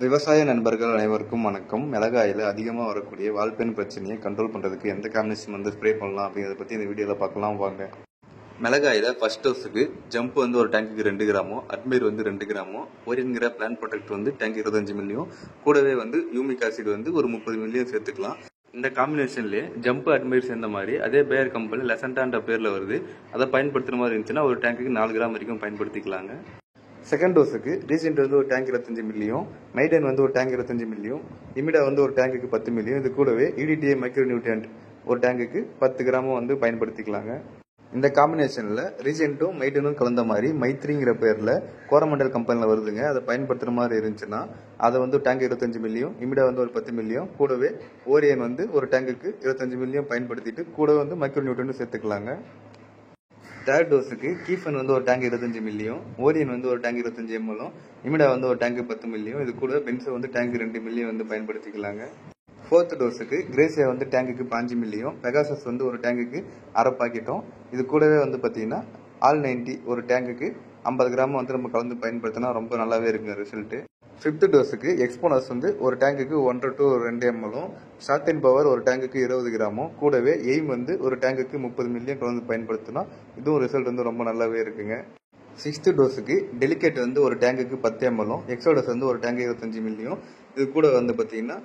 விவசாய நண்பர்கள் அனைவருக்கும் வணக்கம். மிளகாயில் அதிகமாக வரக்கூடிய வால்பென் பிரச்சனையை கண்ட்ரோல் பண்ணுறதுக்கு எந்த காம்பினேஷன் பஸ்ப்ரே பண்ணலாம் அப்படிங்கிறத பற்றி இந்த வீடியோவில் பார்க்கலாம் வாங்க. மிளகாயில் ஃபர்ஸ்ட் டோஸுக்கு ஜம்ப் ஒரு டேங்குக்கு 2 கிராமோ, அட்மைர் 2 கிராமோ, ஓரியன்கிற பிளான் ப்ரொடெக்ட் டேங்க் 25 மில்லியும், கூடவே யூமிக் ஆசிட் ஒரு 30 மில்லியும் சேர்த்துக்கலாம். இந்த காம்பினேஷன்லேயே ஜம்ப் அட்மைர் சேர்ந்த மாதிரி அதே பேர் கம்பெனி லெசண்டான்ற பேரில் வருது. அதை பயன்படுத்துகிற மாதிரி இருந்துச்சுன்னா ஒரு டேங்குக்கு 4 கிராம் வரைக்கும் பயன்படுத்திக்கலாங்க. செகண்ட் டோஸுக்கு ரீசெண்ட் ஒரு டேங்க் 25 மில்லியும், மைடன் ஒரு டேங்க் 25 மில்லியும், இமிடா ஒரு டேங்குக்கு 10 மில்லியும், இது கூடவே EDTA மைக்ரோ நியூட்ரியன்ட் ஒரு டேங்குக்கு 10 கிராமும் பயன்படுத்திக்கலாங்க. இந்த காம்பினேஷனில் ரீசெண்ட்டும் மைடனும் கலந்த மாதிரி மைத்ரிங்கிற பேரில் கோரமண்டல் கம்பெனியில் வருதுங்க. அதை பயன்படுத்துகிற மாதிரி இருந்துச்சுன்னா அதை டேங்க் 25 மில்லியும், இமிடா ஒரு 10 மில்லியும், கூடவே ஓரியன் ஒரு டேங்குக்கு 25 மில்லியும் பயன்படுத்திட்டு கூட மைக்ரோ நியூட்ரியன்ட் சேர்த்துக்கலாங்க. தேர்ட் டோஸுக்கு கீஃபன் ஒரு டேங்க் 25 மில்லியும், ஓரியன் ஒரு டேங்க் 25 எம்எல்லும், இமிடா ஒரு டேங்க் 10 மில்லியும், இது கூட பென்சோ டேங்க் 2 மில்லியும் பயன்படுத்திக்கலாங்க. ஃபோர்த் டோஸுக்கு கிரேசியா டேங்குக்கு 5 மில்லியும், பெகாசஸ் ஒரு டேங்குக்கு அரை பாக்கெட்டும், இது கூடவே பார்த்தீங்கன்னா ஆல் 90 ஒரு டேங்குக்கு 50 கிராம் நம்ம கலந்து பயன்படுத்தினா ரொம்ப நல்லாவே இருக்குங்க ரிசல்ட்டு. ஃபிஃப்த் டோஸுக்கு எக்ஸ்போனஸ் ஒரு டேங்குக்கு 1 to 2 எம்எல்லும், ஷார்ட் அண்ட் பவர் ஒரு டேங்குக்கு 20 கிராமும், கூடவே எய்ம் ஒரு டேங்குக்கு 30 மில்லியும் கலந்து பயன்படுத்தினா இதுவும் ரிசல்ட் ரொம்ப நல்லாவே இருக்குங்க. சிக்ஸ்த் டோஸுக்கு டெலிகேட் ஒரு டேங்குக்கு 10 எம்எல்லும், எக்ஸோடஸ் ஒரு டேங்கு 25 மில்லியும், இது கூட பார்த்தீங்கன்னா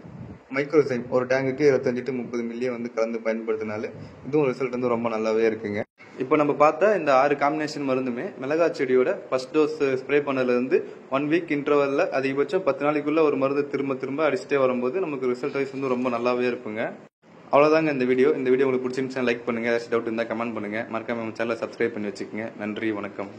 மைக்ரோசைம் ஒரு டேங்குக்கு 25 to 30 மில்லியும் கலந்து பயன்படுத்தினாலே இதுவும் ரிசல்ட் ரொம்ப நல்லாவே இருக்குங்க. இப்போ நம்ம பார்த்த இந்த 6 காம்பினேஷன் மருந்துமே மிளகாய் செடியோட ஃபர்ஸ்ட் டோஸ் ஸ்ப்ரே பண்ணதுலேருந்து 1 வீக் இன்டர்வல்ல அதிகபட்சம் 10 நாளைக்குள்ள ஒரு மருந்து திரும்ப திரும்ப அடிச்சுட்டே வரும்போது நமக்கு ரிசல்ட் வைஸ் ரொம்ப நல்லாவே இருக்குங்க. அவ்வளோதாங்க இந்த வீடியோ உங்களுக்கு பிடிச்சிருந்துச்சுன்னா லைக் பண்ணுங்க. ஏதாச்சும் டவுட் இருந்தால் கமெண்ட் பண்ணுங்க. மறக்காம நம்ம சேனலை சப்ஸ்கிரைப் பண்ணி வச்சுக்கோங்க. நன்றி, வணக்கம்.